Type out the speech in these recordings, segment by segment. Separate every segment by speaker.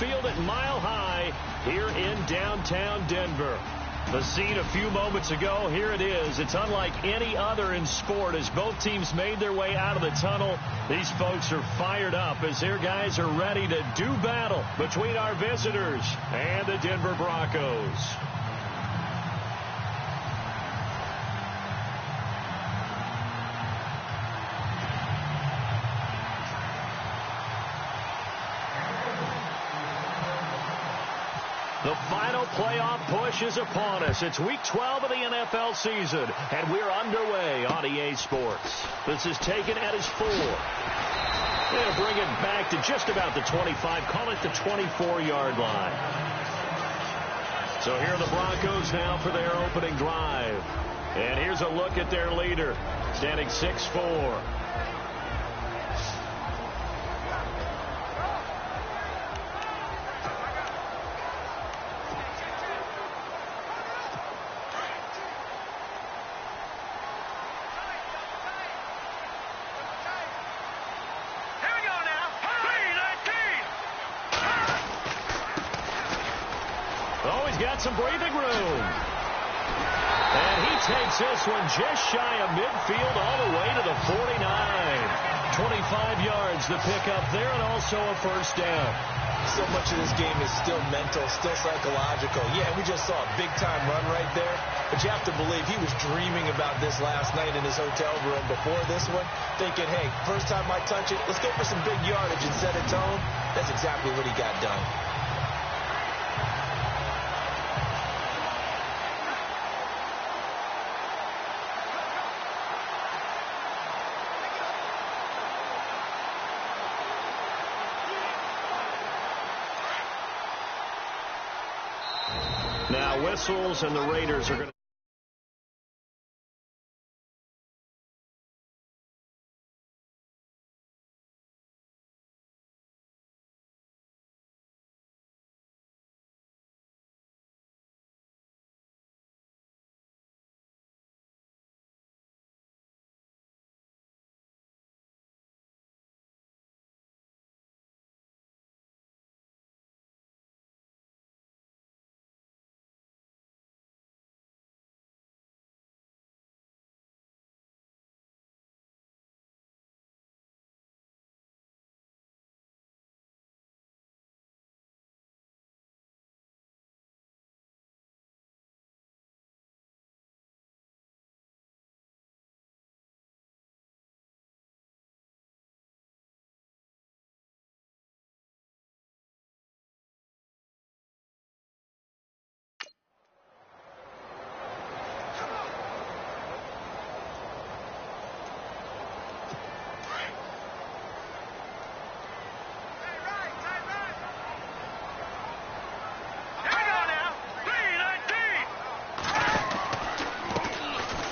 Speaker 1: Field at Mile High here in downtown Denver. The scene a few moments ago, here it is. It's unlike any other in sport as both teams made their way out of the tunnel. These folks are fired up as their guys are ready to do battle between our visitors and the Denver Broncos. The final playoff push is upon us. It's Week 12 of the NFL season, and we're underway on EA Sports. This is taken at his 4. They'll bring it back to just about the 25, call it the 24-yard line. So here are the Broncos now for their opening drive. And here's a look at their leader, standing 6'4". Some breathing room. And he takes this one just shy of midfield all the way to the 49. 25 yards the pickup there and also a first down.
Speaker 2: So much of this game is still mental, still psychological. Yeah, we just saw a big-time run right there. But you have to believe he was dreaming about this last night in his hotel room before this one, thinking, hey, first time I touch it, let's go for some big yardage and set a tone. That's exactly what he got done.
Speaker 1: Now whistles, and the Raiders are going to...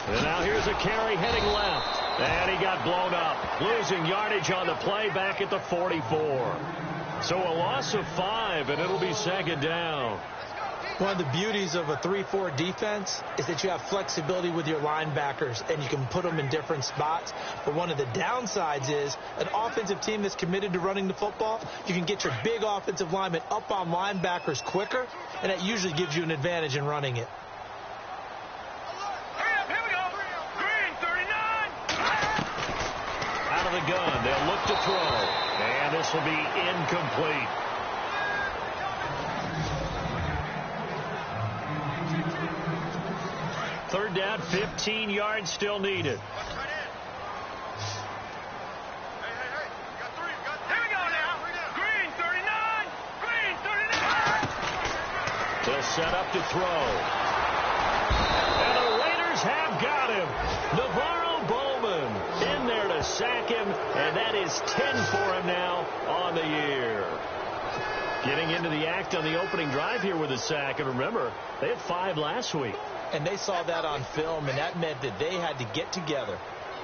Speaker 1: And now here's a carry heading left. And he got blown up. Losing yardage on the play back at the 44. So a loss of 5, and it'll be second down.
Speaker 2: One of the beauties of a 3-4 defense is that you have flexibility with your linebackers, and you can put them in different spots. But one of the downsides is an offensive team that's committed to running the football, you can get your big offensive linemen up on linebackers quicker, and that usually gives you an advantage in running it.
Speaker 1: The gun. They'll look to throw. And this will be incomplete. Third down, 15 yards still needed. They'll set up to throw. And the Raiders have got him. Navarro Bowman in there to sack him, and that is 10 for him now on the year. Getting into the act on the opening drive here with a sack. And remember, they had 5 last week.
Speaker 2: And they saw that on film, and that meant that they had to get together.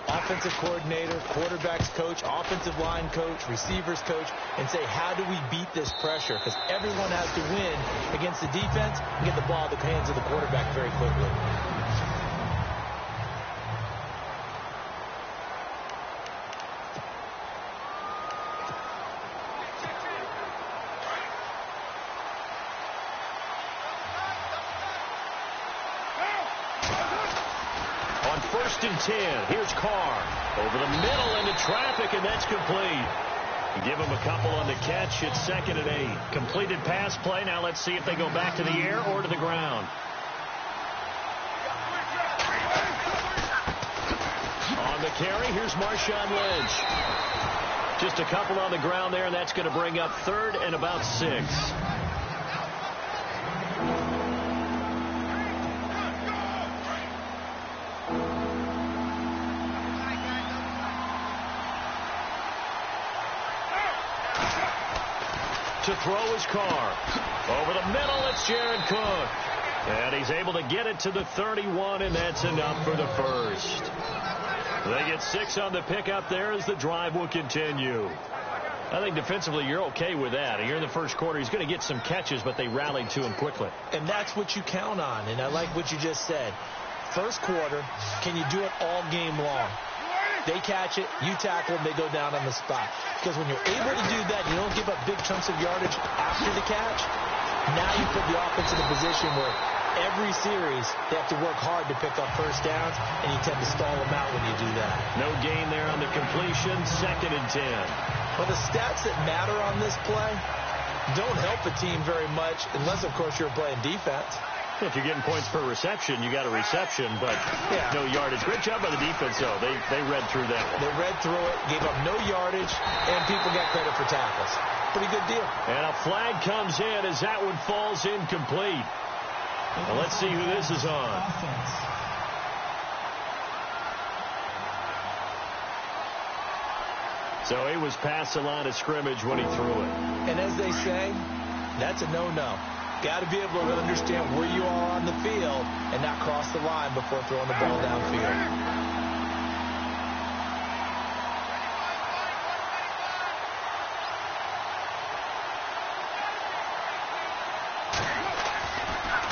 Speaker 2: Offensive coordinator, quarterbacks coach, offensive line coach, receivers coach, and say, how do we beat this pressure? Because everyone has to win against the defense and get the ball in the hands of the quarterback very quickly.
Speaker 1: 1st and 10. Here's Carr. Over the middle into traffic, and that's complete. Give him a couple on the catch. It's 2nd and 8. Completed pass play. Now let's see if they go back to the air or to the ground. On the carry, here's Marshawn Lynch. Just a couple on the ground there, and that's going to bring up 3rd and about 6. To throw his Carr. Over the middle, it's Jared Cook. And he's able to get it to the 31, and that's enough for the first. They get 6 on the pickup there as the drive will continue. I think defensively you're okay with that. Here in the first quarter, he's going to get some catches, but they rallied to him quickly.
Speaker 2: And that's what you count on, and I like what you just said. First quarter, can you do it all game long? They catch it, you tackle them, they go down on the spot. Because when you're able to do that, you don't give up big chunks of yardage after the catch. Now you put the offense in a position where every series they have to work hard to pick up first downs, and you tend to stall them out when you do that.
Speaker 1: No gain there on the completion, 2nd and 10.
Speaker 2: Well, the stats that matter on this play don't help a team very much unless, of course, you're playing defense.
Speaker 1: If you're getting points per reception, you got a reception, but no yardage. Great job by the defense, though. They read through that one.
Speaker 2: They read through it, gave up no yardage, and people got credit for tackles. Pretty good deal.
Speaker 1: And a flag comes in as that one falls incomplete. Well, let's see who this is on. So he was past the line of scrimmage when he threw it.
Speaker 2: And as they say, that's a no-no. Got to be able to understand where you are on the field and not cross the line before throwing the ball downfield.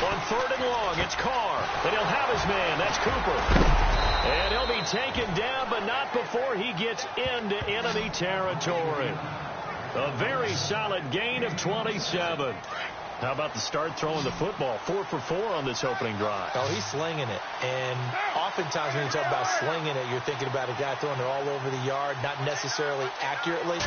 Speaker 1: On 3rd and long, it's Carr, and he'll have his man. That's Cooper. And he'll be taken down, but not before he gets into enemy territory. A very solid gain of 27. How about the start throwing the football? 4 for 4 on this opening drive.
Speaker 2: Oh, he's slinging it. And oftentimes when you talk about slinging it, you're thinking about a guy throwing it all over the yard, not necessarily accurately.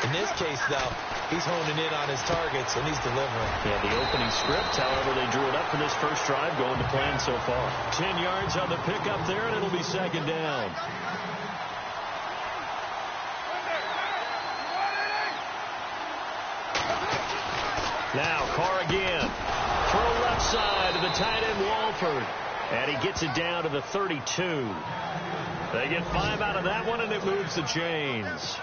Speaker 2: In this case, though, he's honing in on his targets, and he's delivering.
Speaker 1: Yeah, the opening script, however, they drew it up for this first drive, going to plan so far. 10 yards on the pickup there, and it'll be 2nd down. Now, Carr again. Throw left side to the tight end, Walford. And he gets it down to the 32. They get 5 out of that one, and it moves the chains.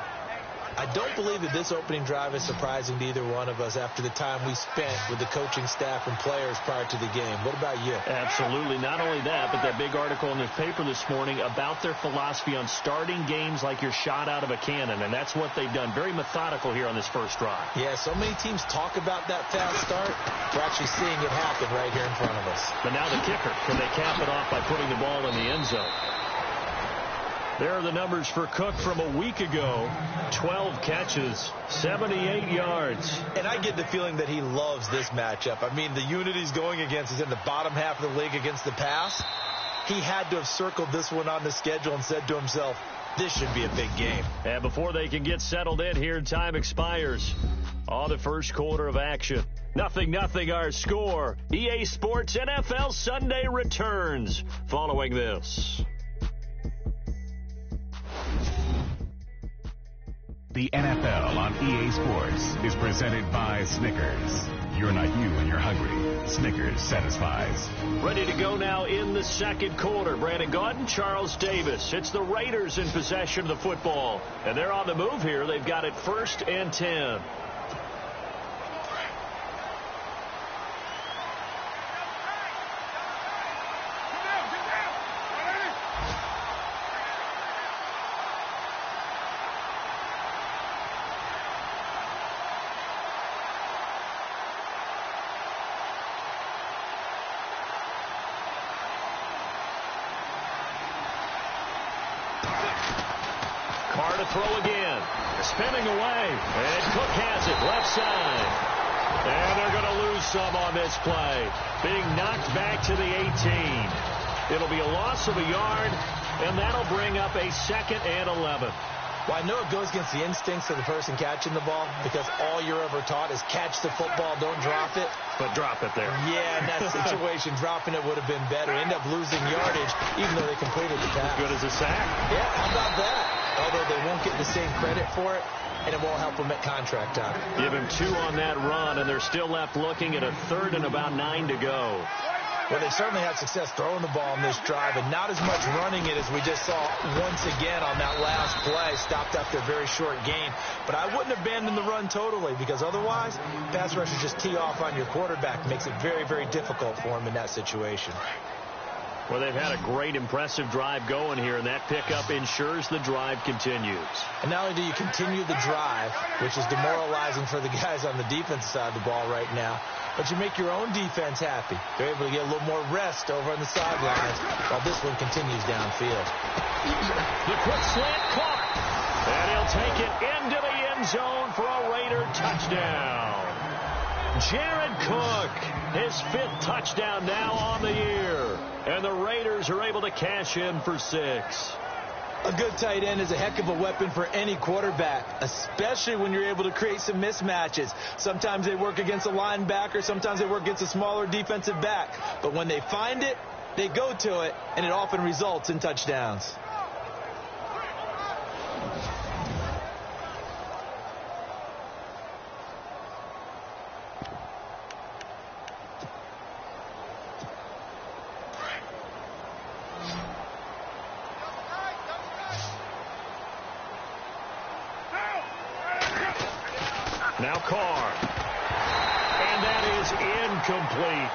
Speaker 2: I don't believe that this opening drive is surprising to either one of us after the time we spent with the coaching staff and players prior to the game. What about you?
Speaker 1: Absolutely. Not only that, but that big article in the paper this morning about their philosophy on starting games like you're shot out of a cannon, and that's what they've done. Very methodical here on this first drive.
Speaker 2: Yeah, so many teams talk about that fast start. We're actually seeing it happen right here in front of us.
Speaker 1: But now the kicker. Can they cap it off by putting the ball in the end zone? There are the numbers for Cook from a week ago. 12 catches, 78 yards.
Speaker 2: And I get the feeling that he loves this matchup. I mean, the unit he's going against is in the bottom half of the league against the pass. He had to have circled this one on the schedule and said to himself, this should be a big game.
Speaker 1: And before they can get settled in here, time expires on the first quarter of action. 0-0 our score. EA Sports NFL Sunday returns following this.
Speaker 3: The NFL on EA Sports is presented by Snickers. You're not you when you're hungry. Snickers satisfies.
Speaker 1: Ready to go now in the second quarter. Brandon Gaudin, Charles Davis. It's the Raiders in possession of the football. And they're on the move here. They've got it 1st and 10. Carr to throw again. Spinning away. And Cook has it left side. And they're going to lose some on this play. Being knocked back to the 18. It'll be a loss of a yard. And that'll bring up a 2nd and 11.
Speaker 2: Well, I know it goes against the instincts of the person catching the ball because all you're ever taught is catch the football, don't drop it.
Speaker 1: But drop it there.
Speaker 2: Yeah, in that situation, dropping it would have been better. End up losing yardage, even though they completed the pass.
Speaker 1: As good as a sack.
Speaker 2: Yeah, how about that? Although they won't get the same credit for it, and it won't help them at contract time.
Speaker 1: Give him 2 on that run, and they're still left looking at a 3rd and about 9 to go.
Speaker 2: Well, they certainly had success throwing the ball on this drive, and not as much running it as we just saw once again on that last play. Stopped after a very short gain. But I wouldn't abandon the run totally, because otherwise, pass rushers just tee off on your quarterback. Makes it very, very difficult for him in that situation.
Speaker 1: Well, they've had a great, impressive drive going here, and that pickup ensures the drive continues.
Speaker 2: And not only do you continue the drive, which is demoralizing for the guys on the defensive side of the ball right now, but you make your own defense happy. They're able to get a little more rest over on the sidelines while this one continues downfield.
Speaker 1: The quick slant caught, and he'll take it into the end zone for a Raider touchdown. Jared Cook, his 5th touchdown now on the year. And the Raiders are able to cash in for 6.
Speaker 2: A good tight end is a heck of a weapon for any quarterback, especially when you're able to create some mismatches. Sometimes they work against a linebacker, sometimes they work against a smaller defensive back. But when they find it, they go to it, and it often results in touchdowns.
Speaker 1: Now Carr. And that is incomplete.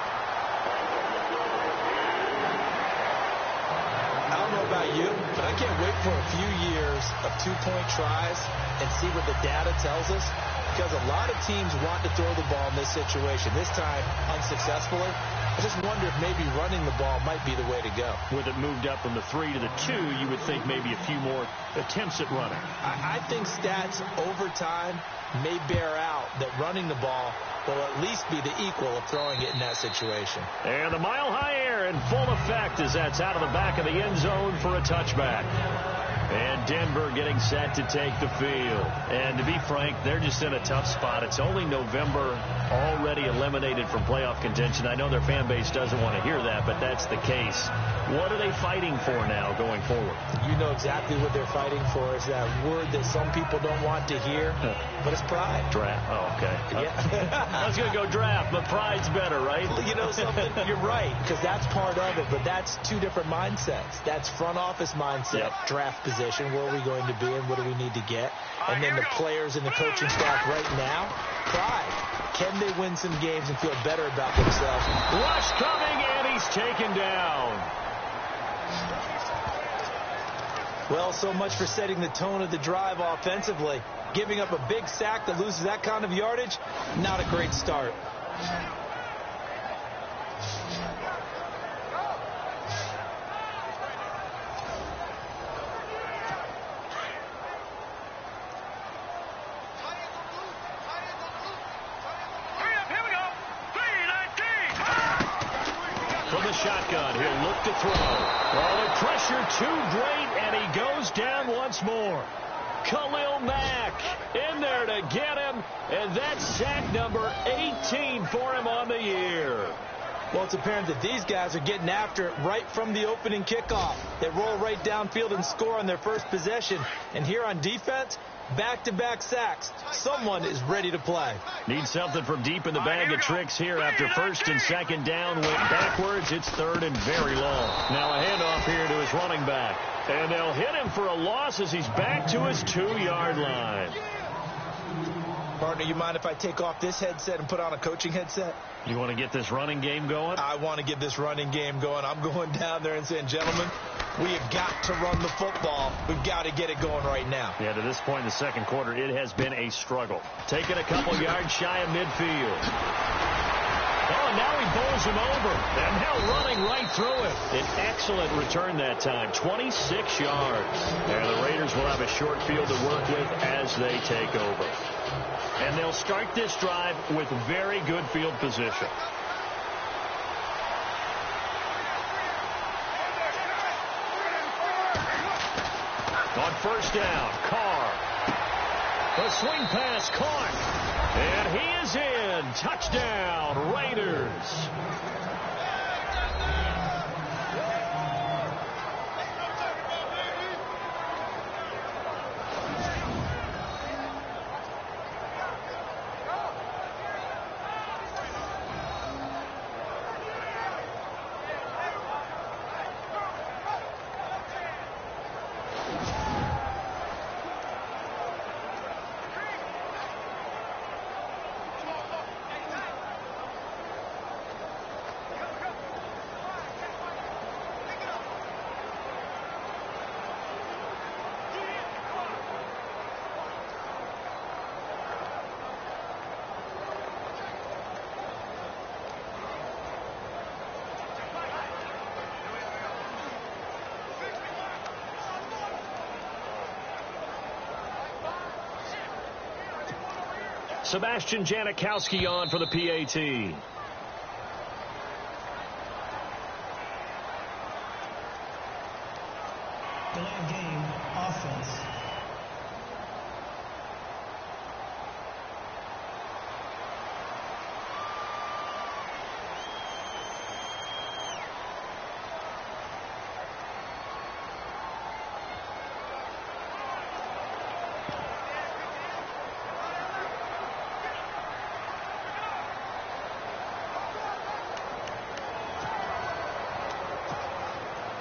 Speaker 2: I don't know about you, but I can't wait for a few years of 2-point tries and see what the data tells us, because a lot of teams want to throw the ball in this situation. This time, unsuccessfully. I just wonder if maybe running the ball might be the way to go.
Speaker 1: With it moved up from the 3 to the 2, you would think maybe a few more attempts at running.
Speaker 2: I think stats over time may bear out that running the ball will at least be the equal of throwing it in that situation.
Speaker 1: And the mile-high air in full effect as that's out of the back of the end zone for a touchback. And Denver getting set to take the field. And to be frank, they're just in a tough spot. It's only November, already eliminated from playoff contention. I know their fan base doesn't want to hear that, but that's the case. What are they fighting for now going forward?
Speaker 2: You know exactly what they're fighting for. Is that word that some people don't want to hear, but it's pride.
Speaker 1: Draft. Oh, okay.
Speaker 2: Yeah.
Speaker 1: I was going to go draft, but pride's better, right?
Speaker 2: Well, you know something? You're right, because that's part of it, but that's 2 different mindsets. That's front office mindset, draft position. Where are we going to be and what do we need to get? And then the players and the coaching staff right now, pride. Can they win some games and feel better about themselves?
Speaker 1: Rush coming, and he's taken down.
Speaker 2: Well, so much for setting the tone of the drive offensively. Giving up a big sack that loses that kind of yardage, not a great start.
Speaker 1: From the shotgun, he'll look to throw. Oh, the pressure too great, and he goes down once more. Khalil Mack in there to get him, and that's sack number 18 for him on the year.
Speaker 2: Well, it's apparent that these guys are getting after it right from the opening kickoff. They roll right downfield and score on their first possession. And here on defense, back-to-back sacks. Someone is ready to play.
Speaker 1: Need something from deep in the bag of tricks here after 1st and 2nd down. Went backwards. It's 3rd and very long. Now a handoff here to his running back. And they'll hit him for a loss as he's back to his 2-yard line.
Speaker 2: Partner, you mind if I take off this headset and put on a coaching headset?
Speaker 1: You want to get this running game going?
Speaker 2: I want to get this running game going. I'm going down there and saying, gentlemen, we have got to run the football. We've got to get it going right now.
Speaker 1: Yeah, to this point in the 2nd quarter, it has been a struggle. Taking a couple yards shy of midfield. Oh, and now he bowls him over. And now running right through it. An excellent return that time. 26 yards. And the Raiders will have a short field to work with as they take over. And they'll start this drive with very good field position. first down. Carr. The swing pass caught. And he is in. Touchdown, Raiders. Sebastian Janikowski on for the PAT.
Speaker 4: Delay game, offense.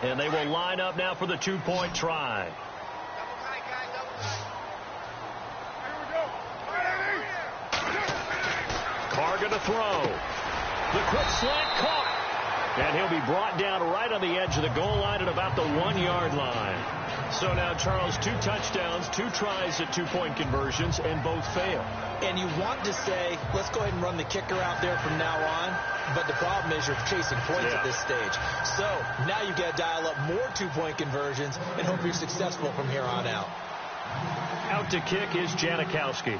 Speaker 1: And they will line up now for the two-point try. Carr going to throw. The quick slant caught. And he'll be brought down right on the edge of the goal line at about the 1-yard line. So now, Charles, 2 touchdowns, 2 tries at two-point conversions, and both fail.
Speaker 2: And you want to say, let's go ahead and run the kicker out there from now on. But the problem is you're chasing points at this stage. So now you've got to dial up more two-point conversions and hope you're successful from here on out.
Speaker 1: Out to kick is Janikowski.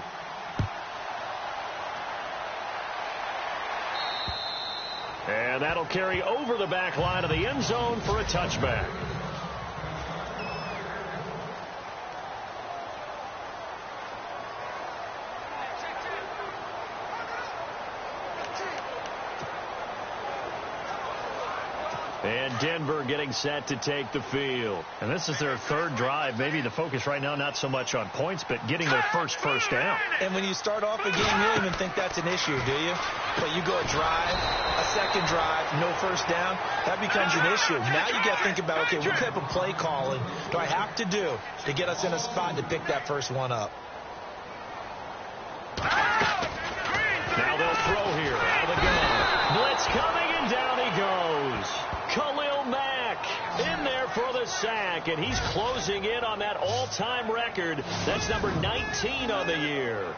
Speaker 1: And that'll carry over the back line of the end zone for a touchback. And Denver getting set to take the field.
Speaker 5: And this is their 3rd drive. Maybe the focus right now not so much on points, but getting their first down.
Speaker 2: And when you start off a game, you don't even think that's an issue, do you? But you go a drive, a second drive, no first down, that becomes an issue. Now you got to think about, okay, what type of play calling do I have to do to get us in a spot to pick that first one up?
Speaker 1: Now they'll throw here out of the gun. Blitz coming, and down he goes. Khalil Mack in there for the sack, and he's closing in on that all-time record. That's number 19 on the year.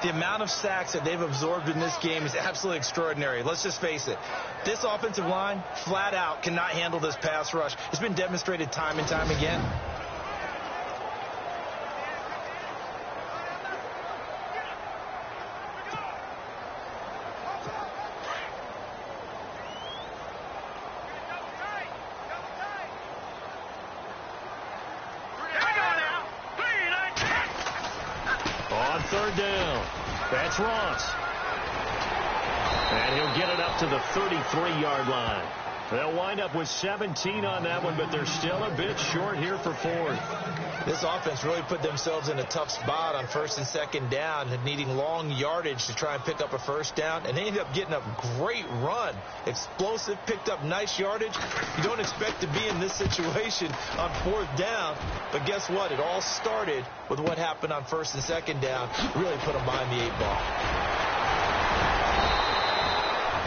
Speaker 2: The amount of sacks that they've absorbed in this game is absolutely extraordinary. Let's just face it. This offensive line, flat out, cannot handle this pass rush. It's been demonstrated time and time again.
Speaker 1: Third down. That's Ross. And he'll get it up to the 33-yard line. They'll wind up with 17 on that one, but they're still a bit short here for 4th.
Speaker 2: This offense really put themselves in a tough spot on 1st and 2nd down, needing long yardage to try and pick up a first down, and they ended up getting a great run. Explosive, picked up nice yardage. You don't expect to be in this situation on 4th down, but guess what? It all started with what happened on 1st and 2nd down. Really put them behind the 8 ball.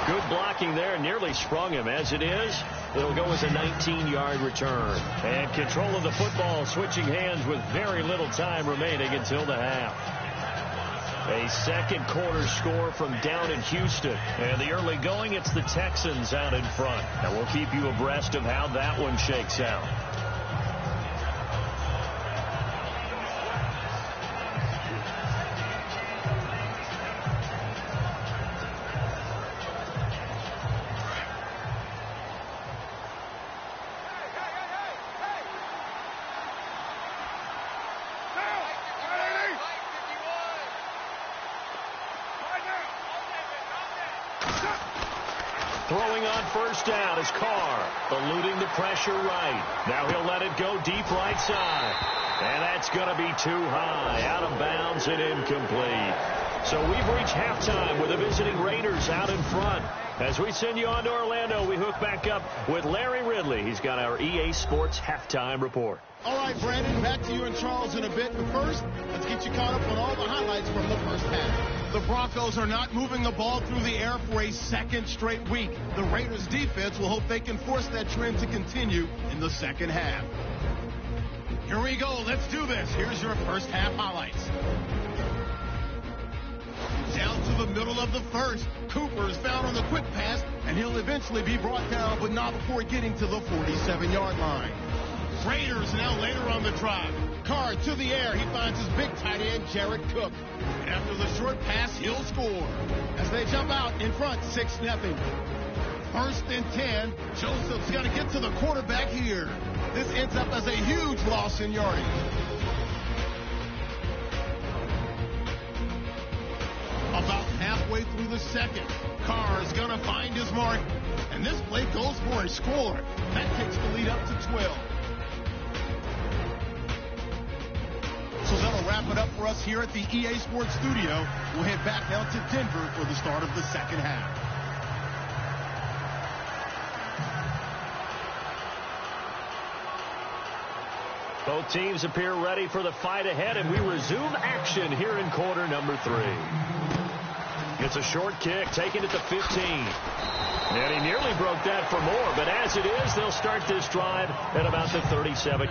Speaker 1: Good blocking there, nearly sprung him. As it is, it'll go as a 19-yard return. And control of the football, switching hands with very little time remaining until the half. A second quarter score from down in Houston. And the early going, it's the Texans out in front. And we'll keep you abreast of how that one shakes out. Throwing on first down is Carr, eluding the pressure right. Now he'll let it go deep right side. And that's going to be too high, out of bounds and incomplete. So we've reached halftime with the visiting Raiders out in front. As we send you on to Orlando, we hook back up with Larry Ridley. He's got our EA Sports halftime report.
Speaker 6: All right, Brandon, back to you and Charles in a bit. But first, let's get you caught up on all the highlights from the first half. The Broncos are not moving the ball through the air for a second straight week. The Raiders defense will hope they can force that trend to continue in the second half. Here we go. Let's do this. Here's your first half highlights. Down to the middle of the first. Cooper is found on the quick pass, and he'll eventually be brought down, but not before getting to the 47-yard line. Raiders now later on the drive. Carr to the air. He finds his big tight end, Jared Cook. And after the short pass, he'll score. As they jump out in front, 6-0. First and 10. Joseph's got to get to the quarterback here. This ends up as a huge loss in yardage. About halfway through the second, Carr is going to find his mark. And this play goes for a score. That takes the lead up to 12. So that'll wrap it up for us here at the EA Sports Studio. We'll head back out to Denver for the start of the second half.
Speaker 1: Both teams appear ready for the fight ahead, and we resume action here in quarter number 3. It's a short kick, taken at the 15. And he nearly broke that for more, but as it is, they'll start this drive at about the 37.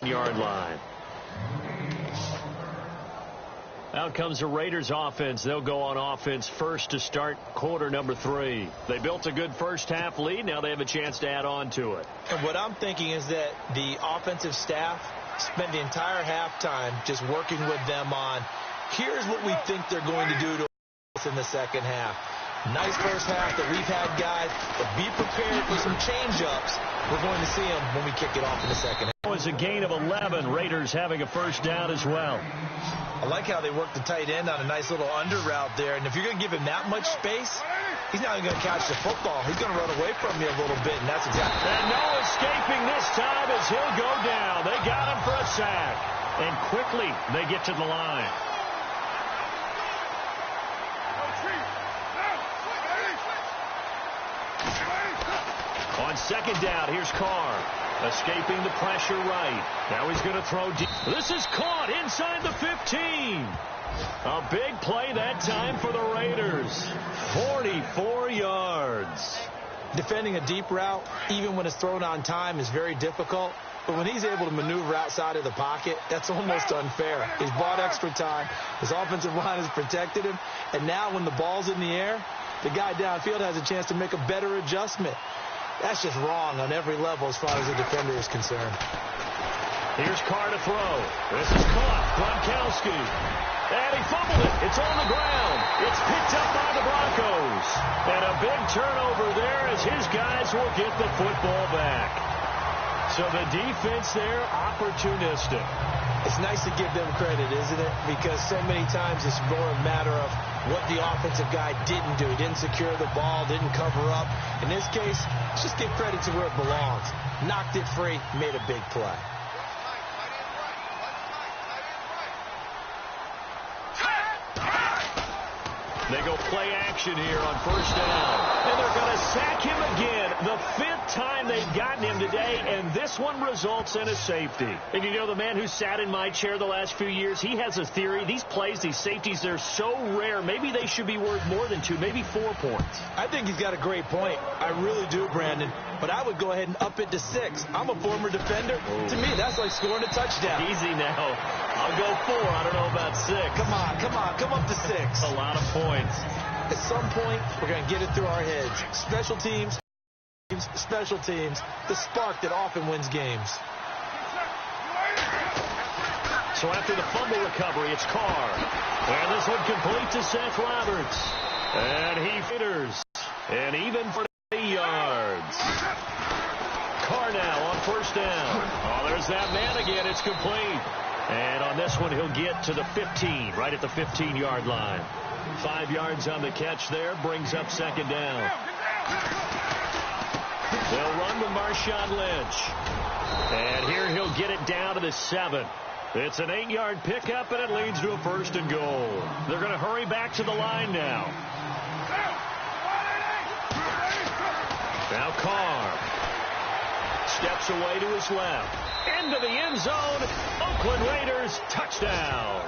Speaker 1: yard line. Out comes the Raiders offense. They'll go on offense first to start quarter number 3. They built a good first half lead. Now they have a chance to add on to it.
Speaker 2: And what I'm thinking is that the offensive staff spent the entire halftime just working with them on, here's what we think they're going to do to us in the second half. Nice first half that we've had, guys, but be prepared for some change-ups. We're going to see them when we kick it off in the second half.
Speaker 1: It was a gain of 11. Raiders having a first down as well.
Speaker 2: I like how they worked the tight end on a nice little under route there. And if you're going to give him that much space, he's not even going to catch the football. He's going to run away from you a little bit, and that's exactly.
Speaker 1: And no escaping this time as he'll go down. They got him for a sack. And quickly they get to the line. On second down, here's Carr. Escaping the pressure right. Now he's going to throw deep. This is caught inside the 15. A big play that time for the Raiders. 44 yards.
Speaker 2: Defending a deep route, even when it's thrown on time, is very difficult. But when he's able to maneuver outside of the pocket, that's almost unfair. He's bought extra time. His offensive line has protected him. And now when the ball's in the air, the guy downfield has a chance to make a better adjustment. That's just wrong on every level as far as the defender is concerned.
Speaker 1: Here's Carr to throw. This is caught. Gronkowski. And he fumbled it. It's on the ground. It's picked up by the Broncos. And a big turnover there as his guys will get the football back. So the defense there, opportunistic.
Speaker 2: It's nice to give them credit, isn't it? Because so many times it's more a matter of what the offensive guy didn't do. He didn't secure the ball, didn't cover up. In this case, let's just give credit to where it belongs. Knocked it free, made a big play.
Speaker 1: They go play action here on first down. And they're going to sack him again. The 5th time they've gotten him today, and this one results in a safety. And you know, the man who sat in my chair the last few years, he has a theory. These plays, these safeties, they're so rare. Maybe they should be worth more than 2, maybe 4 points.
Speaker 2: I think he's got a great point. I really do, Brandon. But I would go ahead and up it to 6. I'm a former defender. Ooh. To me, that's like scoring a touchdown.
Speaker 1: Easy now. I'll go 4. I don't know about 6.
Speaker 2: Come on. Come up to 6.
Speaker 1: A lot of points.
Speaker 2: At some point, we're going to get it through our heads. Special teams, the spark that often wins games.
Speaker 1: So after the fumble recovery, it's Carr. And this one complete to Seth Roberts. And he fitters. And even for 80 yards. Carr now on first down. Oh, there's that man again. It's complete. And on this one, he'll get to the 15, right at the 15-yard line. 5 yards on the catch there, brings up second down. They'll run with Marshawn Lynch. And here he'll get it down to the 7. It's an 8-yard pickup, and it leads to a first and goal. They're going to hurry back to the line now. Now Carr steps away to his left. Into the end zone. Oakland Raiders touchdown.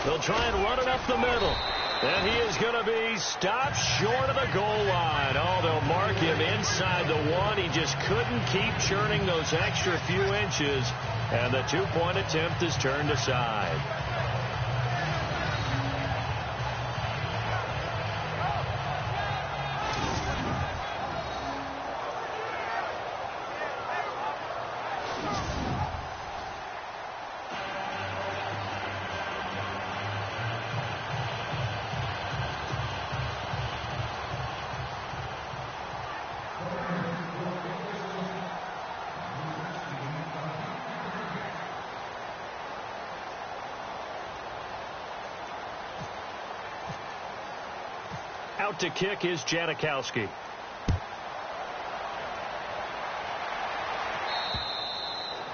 Speaker 1: They'll try and run it up the middle. And he is going to be stopped short of the goal line. Oh, they'll mark him inside the 1. He just couldn't keep churning those extra few inches. And the 2-point attempt is turned aside. Out to kick is Janikowski.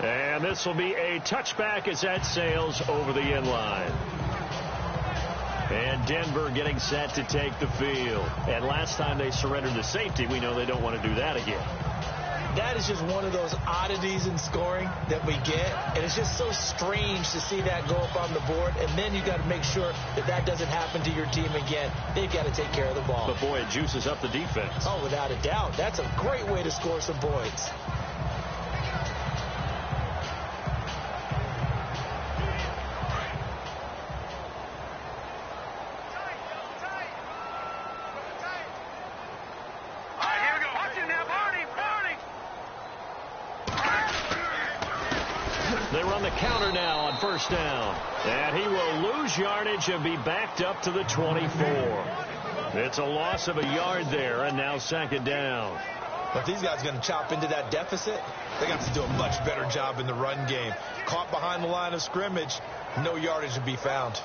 Speaker 1: And this will be a touchback as that sails over the end line. And Denver getting set to take the field. And last time they surrendered the safety, we know they don't want to do that again.
Speaker 2: That is just one of those oddities in scoring that we get. And it's just so strange to see that go up on the board. And then you got to make sure that that doesn't happen to your team again. They've got to take care of the ball.
Speaker 1: But, boy, it juices up the defense.
Speaker 2: Oh, without a doubt. That's a great way to score some points.
Speaker 1: They run the counter now on first down. And he will lose yardage and be backed up to the 24. It's a loss of a yard there, and now second down.
Speaker 2: But these guys are going to chop into that deficit. They got to do a much better job in the run game. Caught behind the line of scrimmage, no yardage to be found.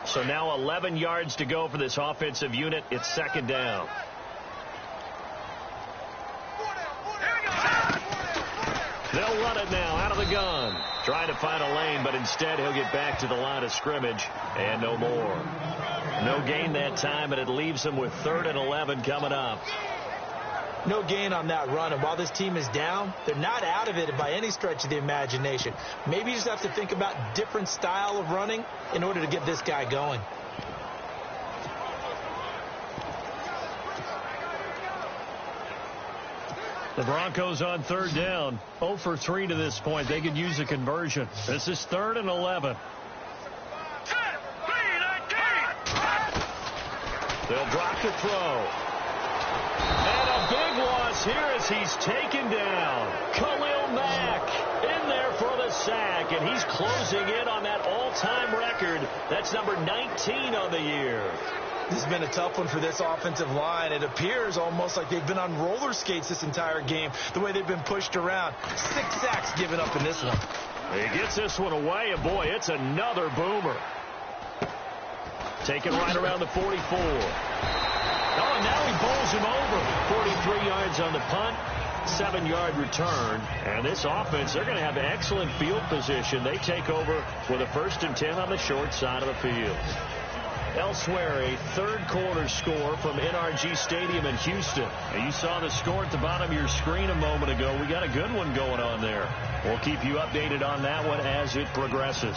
Speaker 1: So now 11 yards to go for this offensive unit. It's second down. They'll run it now out of the gun. Trying to find a lane, but instead he'll get back to the line of scrimmage and no more. No gain that time, and it leaves them with 3rd and 11 coming up.
Speaker 2: No gain on that run, and while this team is down, they're not out of it by any stretch of the imagination. Maybe you just have to think about different style of running in order to get this guy going.
Speaker 1: The Broncos on 3rd down. 0 for 3 to this point. They could use a conversion. This is 3rd and 11. They'll drop the throw. And a big loss here as he's taken down. Khalil Mack in there for the sack, and he's closing in on that all-time record. That's number 19 on the year.
Speaker 2: This has been a tough one for this offensive line. It appears almost like they've been on roller skates this entire game, the way they've been pushed around. 6 sacks given up in this one.
Speaker 1: He gets this one away, and boy, it's another boomer. Taken right around the 44. Oh, and now he bowls him over. 43 yards on the punt, 7-yard return. And this offense, they're going to have excellent field position. They take over with a 1st and 10 on the short side of the field. Elsewhere, a 3rd quarter score from NRG Stadium in Houston. And you saw the score at the bottom of your screen a moment ago. We got a good one going on there. We'll keep you updated on that one as it progresses.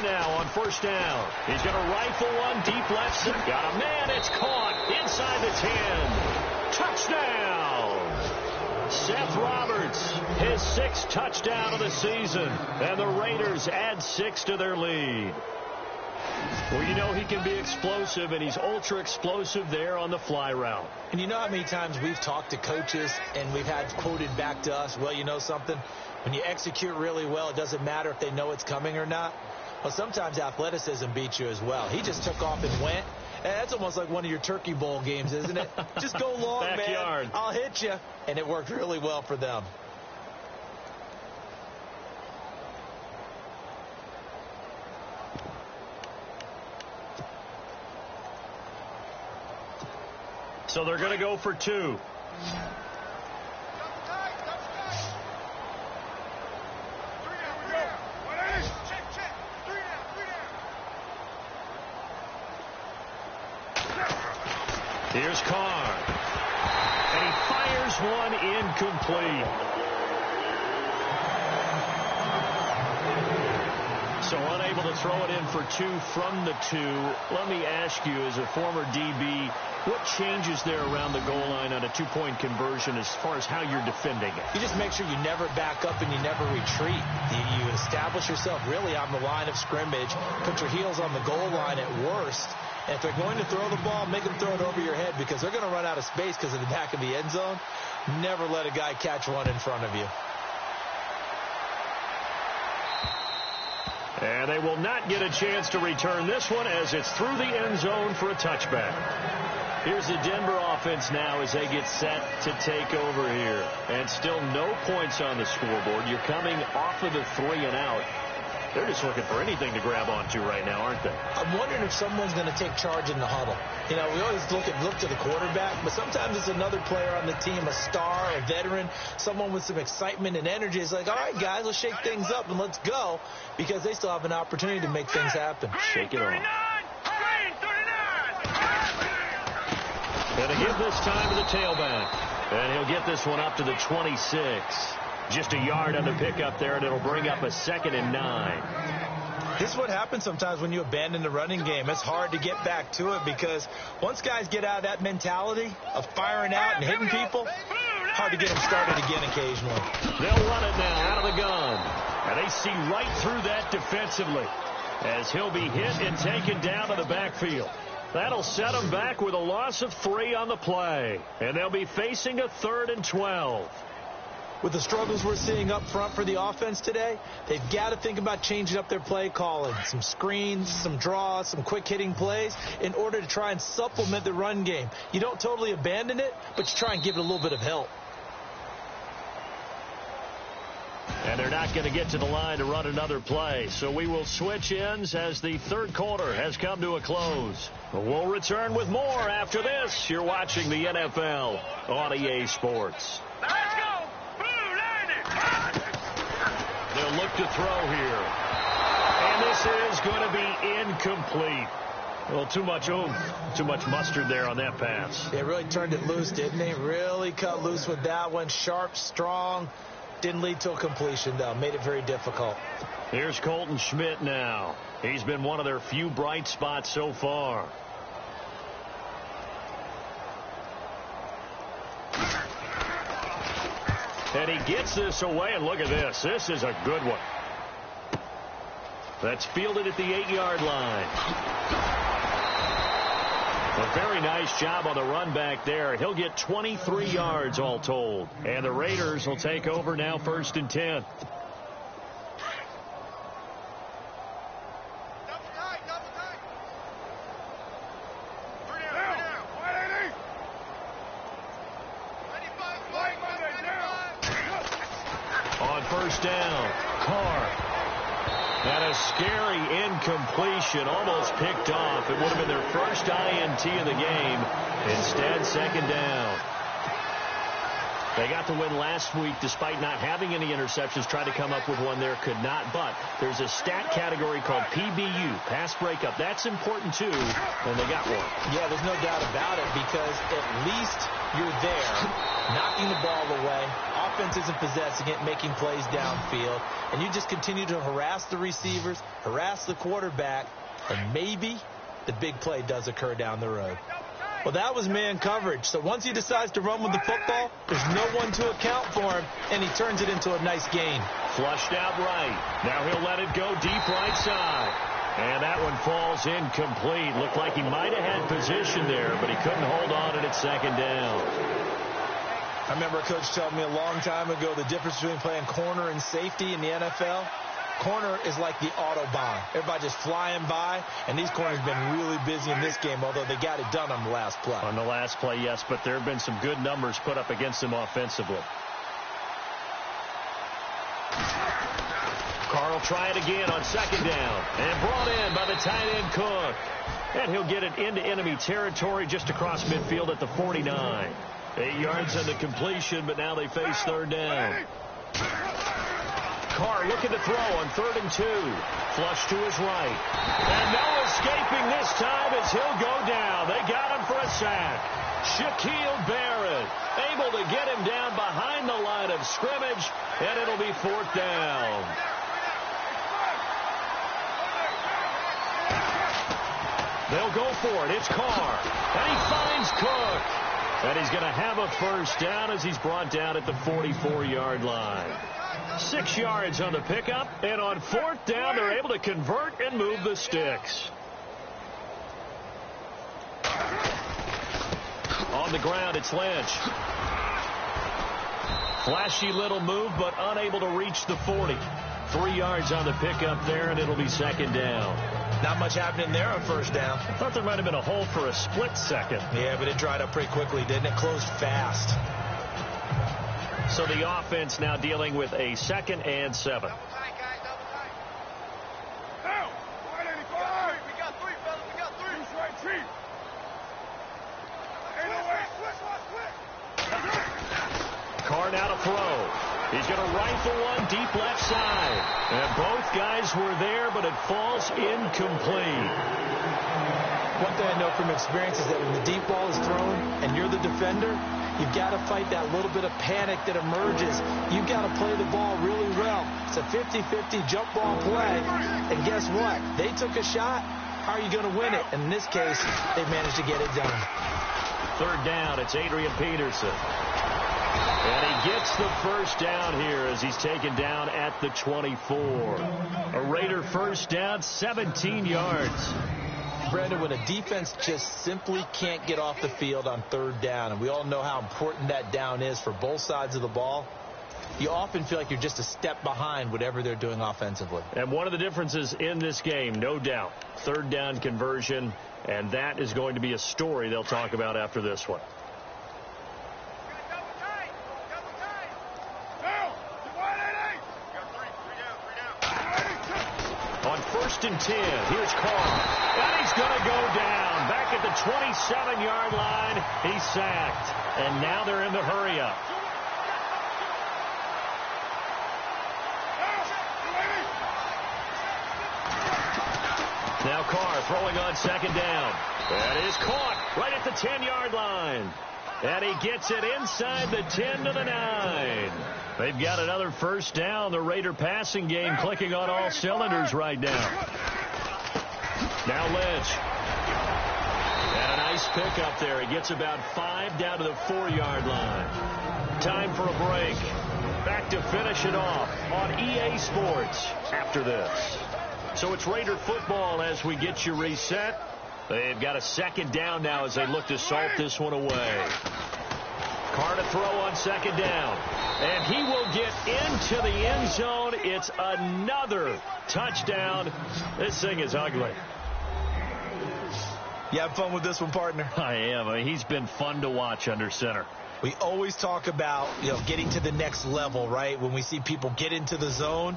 Speaker 1: Now on first down. He's going to rifle one deep left. Got a man. It's caught inside the 10. Touchdown. Seth Roberts, his 6th touchdown of the season. And the Raiders add 6 to their lead. Well, you know he can be explosive, and he's ultra explosive there on the fly route.
Speaker 2: And you know how many times we've talked to coaches and we've had quoted back to us, well, you know something? When you execute really well, it doesn't matter if they know it's coming or not. Well, sometimes athleticism beats you as well. He just took off and went. And that's almost like one of your Turkey Bowl games, isn't it? Just go long,
Speaker 1: Backyard.
Speaker 2: man. I'll hit you. And it worked really well for them.
Speaker 1: So they're going to go for 2. Here's Carr. And he fires one incomplete. So unable to throw it in for 2 from the 2. Let me ask you, as a former DB, what changes there around the goal line on a 2-point conversion as far as how you're defending it?
Speaker 2: You just make sure you never back up and you never retreat. You establish yourself really on the line of scrimmage, put your heels on the goal line at worst. And if they're going to throw the ball, make them throw it over your head because they're going to run out of space because of the back of the end zone. Never let a guy catch one in front of you.
Speaker 1: And they will not get a chance to return this one as it's through the end zone for a touchback. Here's the Denver offense now as they get set to take over here. And still no points on the scoreboard. You're coming off of the 3-and-out. They're just looking for anything to grab onto right now, aren't they?
Speaker 2: I'm wondering if someone's going to take charge in the huddle. You know, we always look to the quarterback, but sometimes it's another player on the team, a star, a veteran, someone with some excitement and energy. It's like, all right, guys, let's shake things up and let's go, because they still have an opportunity to make things happen.
Speaker 1: Shake it off. And to give this time to the tailback. And he'll get this one up to the 26. Just a yard on the pickup there, and it'll bring up a 2nd and 9.
Speaker 2: This is what happens sometimes when you abandon the running game. It's hard to get back to it because once guys get out of that mentality of firing out and hitting people, hard to get them started again occasionally.
Speaker 1: They'll run it now out of the gun. And they see right through that defensively as he'll be hit and taken down to the backfield. That'll set them back with a loss of 3 on the play. And they'll be facing a 3rd and 12.
Speaker 2: With the struggles we're seeing up front for the offense today, they've got to think about changing up their play calling. Some screens, some draws, some quick hitting plays in order to try and supplement the run game. You don't totally abandon it, but you try and give it a little bit of help.
Speaker 1: And they're not going to get to the line to run another play. So we will switch ends as the 3rd quarter has come to a close. We'll return with more after this. You're watching the NFL on EA Sports. They'll look to throw here. And this is going to be incomplete. Well, too much oomph, too much mustard there on that pass.
Speaker 2: They really turned it loose, didn't they? Really cut loose with that one. Sharp, strong. Didn't lead to a completion, though. Made it very difficult.
Speaker 1: Here's Colton Schmidt now. He's been one of their few bright spots so far. And he gets this away, and look at this. This is a good one. That's fielded at the 8-yard line. A very nice job on the run back there. He'll get 23 yards all told. And the Raiders will take over now 1st and 10. On 1st down, Carr. And a scary incompletion, almost picked off. It would have been their first INT of the game. Instead, 2nd down. They got the win last week despite not having any interceptions. Tried to come up with one there, could not. But there's a stat category called PBU, pass breakup. That's important, too, and they got one.
Speaker 2: Yeah, there's no doubt about it because at least you're there, knocking the ball away. Offense isn't possessing it, making plays downfield. And you just continue to harass the receivers, harass the quarterback, and maybe the big play does occur down the road. Well, that was man coverage. So once he decides to run with the football, there's no one to account for him, and he turns it into a nice gain.
Speaker 1: Flushed out right. Now he'll let it go deep right side. And that one falls incomplete. Looked like he might have had position there, but he couldn't hold on and it's 2nd down.
Speaker 2: I remember a coach telling me a long time ago the difference between playing corner and safety in the NFL. Corner is like the Autobahn. Everybody just flying by, and these corners have been really busy in this game, although they got it done on the last play.
Speaker 1: On the last play, yes, but there have been some good numbers put up against them offensively. Carr will try it again on 2nd down, and brought in by the tight end Cook. And he'll get it into enemy territory just across midfield at the 49. 8 yards on the completion, but now they face 3rd down. Carr looking to throw on 3rd and 2. Flush to his right. And no escaping this time as he'll go down. They got him for a sack. Shaquille Barrett able to get him down behind the line of scrimmage, and it'll be 4th down. They'll go for it. It's Carr. And he finds Cook. And he's going to have a 1st down as he's brought down at the 44-yard line. 6 yards on the pickup, and on 4th down, they're able to convert and move the sticks. On the ground, it's Lynch. Flashy little move, but unable to reach the 40. 3 yards on the pickup there, and it'll be 2nd down.
Speaker 2: Not much happening there on first down.
Speaker 5: I thought there might have been a hole for a split second.
Speaker 2: Yeah, but it dried up pretty quickly, didn't it? Closed fast.
Speaker 5: So the offense now dealing with a 2nd and 7.
Speaker 6: Double tight, guys. Double tight. Now, 185. We got three, fellas. We got three. Who's right, Chief? Ain't no way.
Speaker 1: Carr now to throw. He's going to rifle one deep left side. And both guys were there, but it falls incomplete.
Speaker 2: One thing I know from experience is that when the deep ball is thrown and you're the defender, you've got to fight that little bit of panic that emerges. You've got to play the ball really well. It's a 50-50 jump ball play. And guess what? They took a shot. How are you going to win it? And in this case, they managed to get it done.
Speaker 1: 3rd down. It's Adrian Peterson. And he gets the first down here as he's taken down at the 24. A Raider first down, 17 yards.
Speaker 2: Brandon, when a defense just simply can't get off the field on 3rd down, and we all know how important that down is for both sides of the ball, you often feel like you're just a step behind whatever they're doing offensively.
Speaker 1: And one of the differences in this game, no doubt, 3rd down conversion, and that is going to be a story they'll talk about after this one. On 1st and 10, here's Carr. And he's going to go down. Back at the 27-yard line, he's sacked. And now they're in the hurry-up. Now Carr throwing on 2nd down. That is caught right at the 10-yard line. And he gets it inside the 10 to the 9. They've got another first down. The Raider passing game clicking on all cylinders right now. Now Lynch. And a nice pick up there. He gets about 5 down to the 4-yard line. Time for a break. Back to finish it off on EA Sports after this. So it's Raider football as we get you reset. They've got a 2nd down now as they look to salt this one away. Carr to throw on 2nd down. And he will get into the end zone. It's another touchdown. This thing is ugly.
Speaker 2: You have fun with this one, partner?
Speaker 1: I am. I mean, he's been fun to watch under center.
Speaker 2: We always talk about, getting to the next level, right? When we see people get into the zone.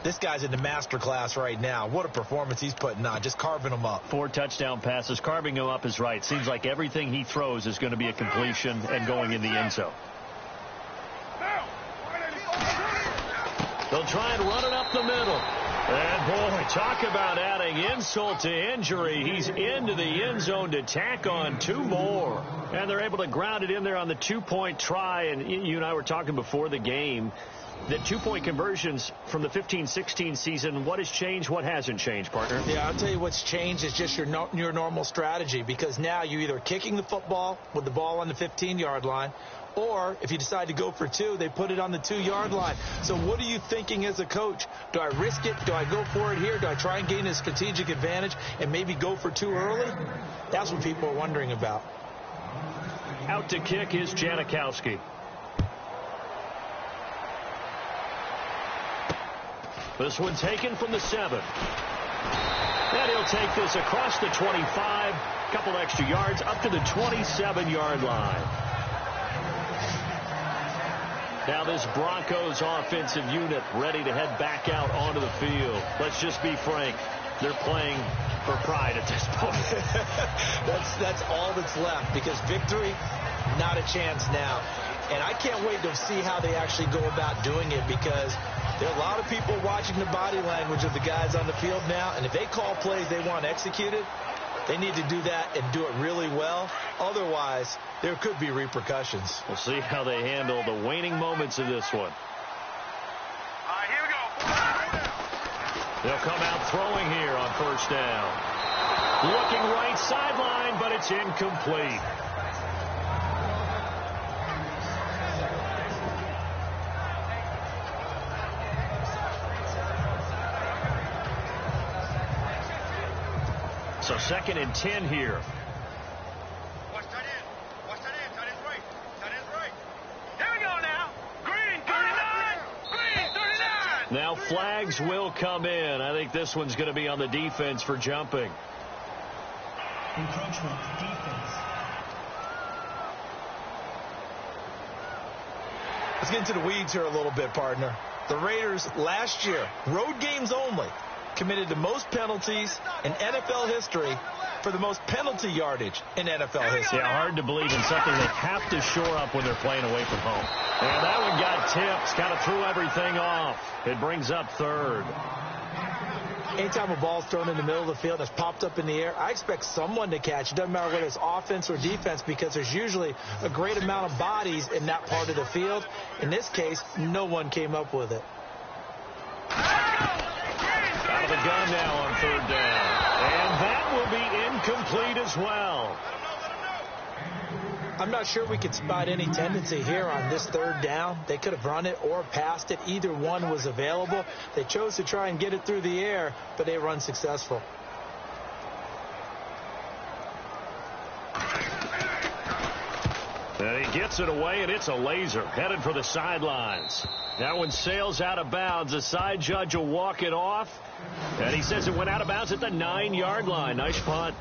Speaker 2: This guy's in the master class right now. What a performance he's putting on, just carving them up.
Speaker 1: 4 touchdown passes. Carving him up is right. Seems like everything he throws is going to be a completion and going in the end zone. They'll try and run it up the middle. And, boy, talk about adding insult to injury. He's into the end zone to tack on 2 more. And they're able to ground it in there on the 2-point try. And you and I were talking before the game. The 2-point conversions from the 15-16 season, what has changed, what hasn't changed, partner?
Speaker 2: Yeah, I'll tell you what's changed is just your normal strategy, because now you're either kicking the football with the ball on the 15-yard line, or if you decide to go for 2, they put it on the 2-yard line. So what are you thinking as a coach? Do I risk it? Do I go for it here? Do I try and gain a strategic advantage and maybe go for 2 early? That's what people are wondering about.
Speaker 1: Out to kick is Janikowski. This one taken from the 7. And he'll take this across the 25, couple extra yards, up to the 27-yard line. Now this Broncos offensive unit ready to head back out onto the field. Let's just be frank. They're playing for pride at this point.
Speaker 2: That's all that's left, because victory, not a chance now. And I can't wait to see how they actually go about doing it, because there are a lot of people watching the body language of the guys on the field now, and if they call plays they want executed, they need to do that and do it really well. Otherwise, there could be repercussions.
Speaker 1: We'll see how they handle the waning moments of this one.
Speaker 6: All right, here we go.
Speaker 1: They'll come out throwing here on first down. Looking right sideline, but it's incomplete. So 2nd and 10 here.
Speaker 6: Watch tight end. Watch tight end. Tight end's right. Tight end's right. Here we go now. Green 39. Green 39.
Speaker 1: Now flags will come in. I think this one's going to be on the defense for jumping.
Speaker 4: Encroachment, defense.
Speaker 2: Let's get into the weeds here a little bit, partner. The Raiders last year, road games only, committed the most penalties in NFL history for the most penalty yardage in NFL history.
Speaker 5: Yeah, hard to believe in something they have to shore up when they're playing away from home.
Speaker 1: And that one got tipped, kind of threw everything off. It brings up third.
Speaker 2: Anytime a ball's thrown in the middle of the field that's popped up in the air, I expect someone to catch. It doesn't matter whether it's offense or defense, because there's usually a great amount of bodies in that part of the field. In this case, no one came up with it.
Speaker 1: Out of the gun now on third down. And that will be incomplete as well.
Speaker 2: I'm not sure we could spot any tendency here on this third down. They could have run it or passed it. Either one was available. They chose to try and get it through the air, but they were unsuccessful.
Speaker 1: And he gets it away, and it's a laser headed for the sidelines. That one sails out of bounds. The side judge will walk it off. And he says it went out of bounds at the 9-yard line. Nice punt.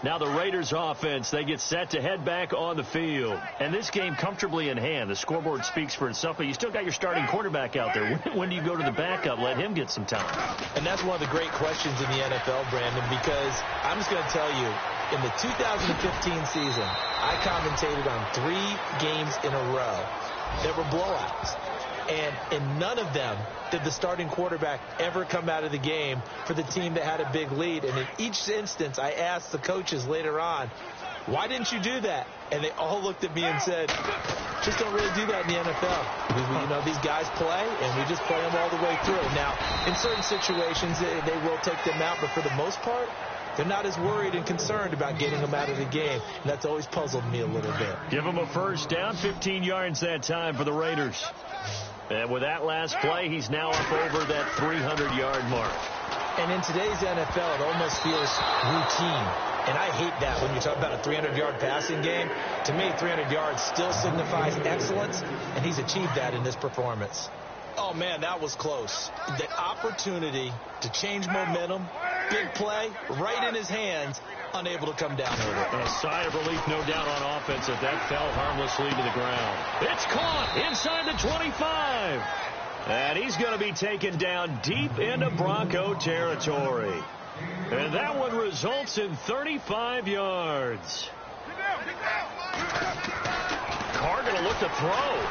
Speaker 1: Now the Raiders offense, they get set to head back on the field. And this game comfortably in hand. The scoreboard speaks for itself, but you still got your starting quarterback out there. When do you go to the backup? Let him get some time.
Speaker 2: And that's one of the great questions in the NFL, Brandon, because I'm just going to tell you, in the 2015 season, I commentated on 3 games in a row that were blowouts. And in none of them did the starting quarterback ever come out of the game for the team that had a big lead. And in each instance, I asked the coaches later on, why didn't you do that? And they all looked at me and said, just don't really do that in the NFL. You know, these guys play, and we just play them all the way through. Now, in certain situations, they will take them out, but for the most part, they're not as worried and concerned about getting them out of the game. And that's always puzzled me a little bit.
Speaker 1: Give them a first down, 15 yards that time for the Raiders. And with that last play, he's now up over that 300-yard mark.
Speaker 2: And in today's NFL, it almost feels routine. And I hate that when you talk about a 300-yard passing game. To me, 300 yards still signifies excellence, and he's achieved that in this performance. Oh, man, that was close. The opportunity to change momentum, big play, right in his hands, unable to come down with it.
Speaker 1: And a sigh of relief, no doubt, on offense if that fell harmlessly to the ground. It's caught inside the 25. And he's going to be taken down deep into Bronco territory. And that one results in 35 yards. Carr going to look to throw.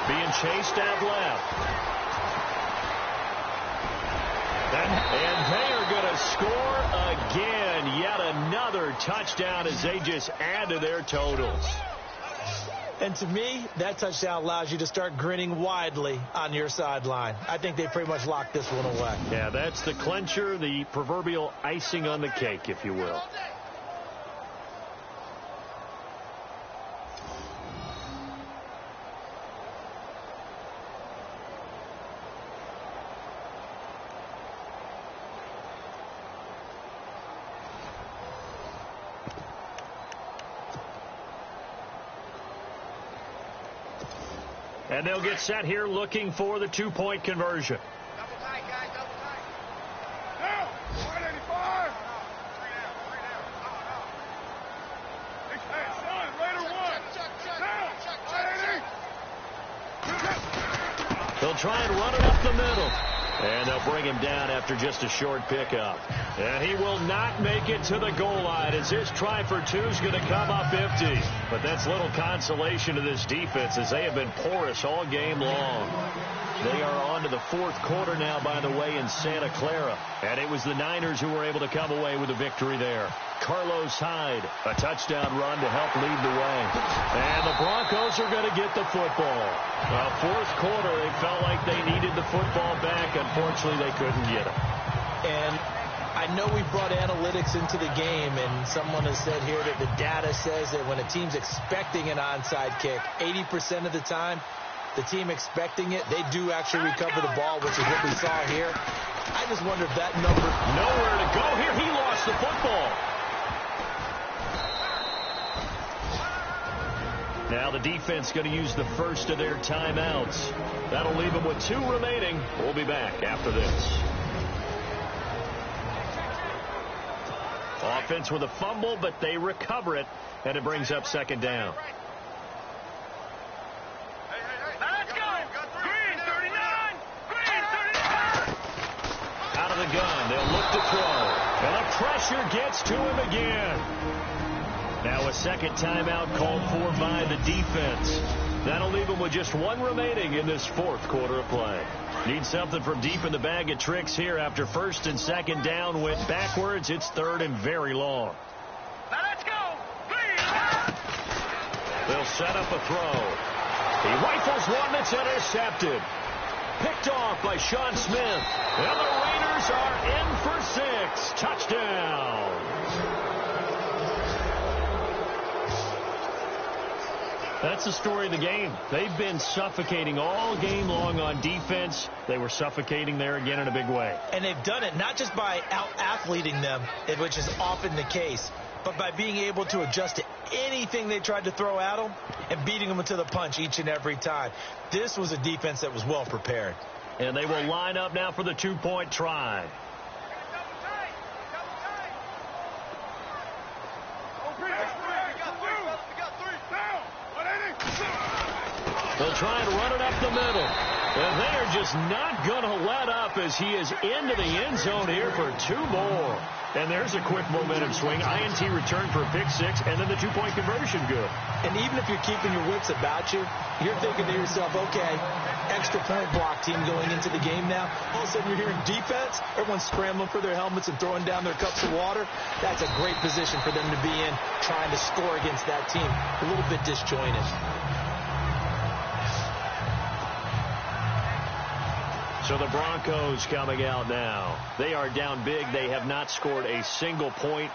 Speaker 1: Being chased out left. And they are going to score again. Yet another touchdown as they just add to their totals.
Speaker 2: And to me, that touchdown allows you to start grinning widely on your sideline. I think they pretty much locked this one away.
Speaker 1: Yeah, that's the clincher, the proverbial icing on the cake, if you will. And they'll get set here looking for the two-point conversion.
Speaker 6: Double tight, guys, double tight. Now, 185. Three down. Big pass, son, Raider one. Now, 180.
Speaker 1: They'll try and run it up the middle. And they'll bring him down after just a short pickup. And he will not make it to the goal line as his try for two is going to come up empty. But that's little consolation to this defense as they have been porous all game long. They are on to the fourth quarter now, by the way, in Santa Clara. And it was the Niners who were able to come away with a victory there. Carlos Hyde, a touchdown run to help lead the way. And the Broncos are going to get the football. Fourth quarter, they felt like they needed the football back. Unfortunately, they couldn't get it.
Speaker 2: And I know we brought analytics into the game, and someone has said here that the data says that when a team's expecting an onside kick, 80% of the time, the team expecting it, they do actually recover the ball, which is what we saw here. I just wonder if that number...
Speaker 1: Nowhere to go here. He lost the football. Now the defense going to use the first of their timeouts. That'll leave them with 2 remaining. We'll be back after this. Offense with a fumble, but they recover it, and it brings up second down. Out of the gun, they'll look to throw, and the pressure gets to him again. Now a second timeout called for by the defense. That'll leave him with just 1 remaining in this 4th quarter of play. Need something from deep in the bag of tricks here after first and second down went backwards. It's 3rd and very long.
Speaker 7: Now let's go.
Speaker 1: They'll set up a throw. He rifles one that's intercepted. Picked off by Sean Smith. And the Raiders are in for 6. Touchdown. That's the story of the game. They've been suffocating all game long on defense. They were suffocating there again in a big way.
Speaker 2: And they've done it not just by out-athleting them, which is often the case, but by being able to adjust to anything they tried to throw at them and beating them to the punch each and every time. This was a defense that was well prepared.
Speaker 1: And they will line up now for the 2-point try. They'll try and run it up the middle. And they are just not going to let up as he is into the end zone here for 2 more. And there's a quick momentum swing. INT return for a pick 6, and then the 2-point conversion good.
Speaker 2: And even if you're keeping your wits about you, you're thinking to yourself, okay, extra point block team going into the game now. All of a sudden you're hearing defense. Everyone's scrambling for their helmets and throwing down their cups of water. That's a great position for them to be in, trying to score against that team. A little bit disjointed.
Speaker 1: So the Broncos coming out now. They are down big. They have not scored a single point.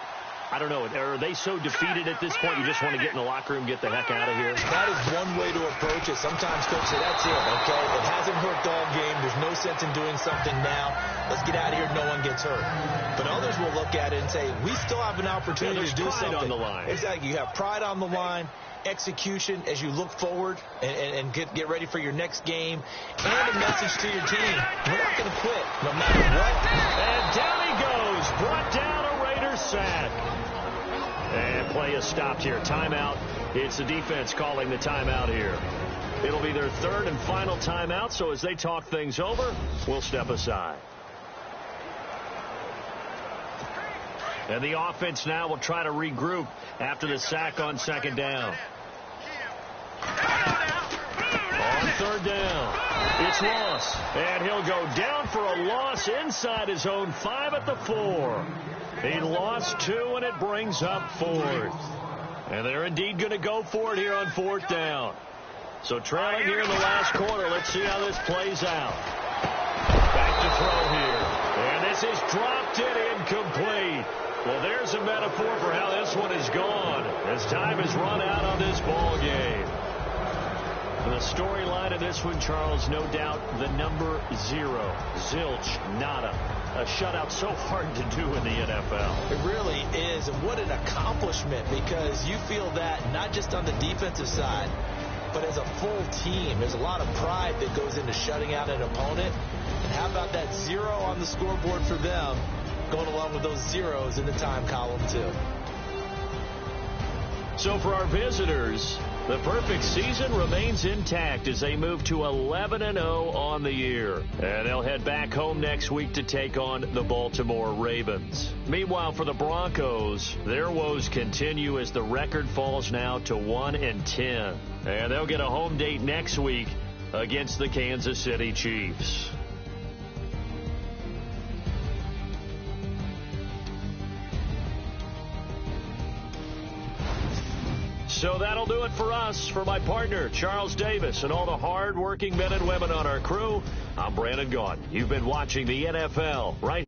Speaker 1: I don't know. Are they so defeated at this point you just want to get in the locker room, get the heck out of here?
Speaker 2: That is one way to approach it. Sometimes coaches say, that's it, okay? It hasn't worked all game. There's no sense in doing something now. Let's get out of here. No one gets hurt. But others will look at it and say, we still have an opportunity to do something.
Speaker 1: On the line.
Speaker 2: Exactly. You have pride on the line. Execution as you look forward and get ready for your next game, and a message to your team. We're not going to quit no matter what.
Speaker 1: And down he goes. Brought down a Raiders sack. And play is stopped here. Timeout. It's the defense calling the timeout here. It'll be their 3rd and final timeout, so as they talk things over, we'll step aside. And the offense now will try to regroup after the sack on second down. On 3rd down, it's Loss. And he'll go down for a loss inside his own 5 at the 4. He lost 2, and it brings up 4th. And they're indeed going to go for it here on 4th down. So trailing here in the last quarter, let's see how this plays out. Back to throw here. And this is dropped in incomplete. Well, there's a metaphor for how this one is gone as time has run out on this ball game. The storyline of this one, Charles, no doubt the number 0. Zilch, nada. A shutout so hard to do in the NFL.
Speaker 2: It really is, and what an accomplishment, because you feel that not just on the defensive side, but as a full team. There's a lot of pride that goes into shutting out an opponent. And how about that 0 on the scoreboard for them, going along with those zeros in the time column, too.
Speaker 1: So for our visitors, the perfect season remains intact as they move to 11-0 on the year. And they'll head back home next week to take on the Baltimore Ravens. Meanwhile, for the Broncos, their woes continue as the record falls now to 1-10. And they'll get a home date next week against the Kansas City Chiefs. So that'll do it for us. For my partner, Charles Davis, and all the hard-working men and women on our crew, I'm Brandon Gaudin. You've been watching the NFL right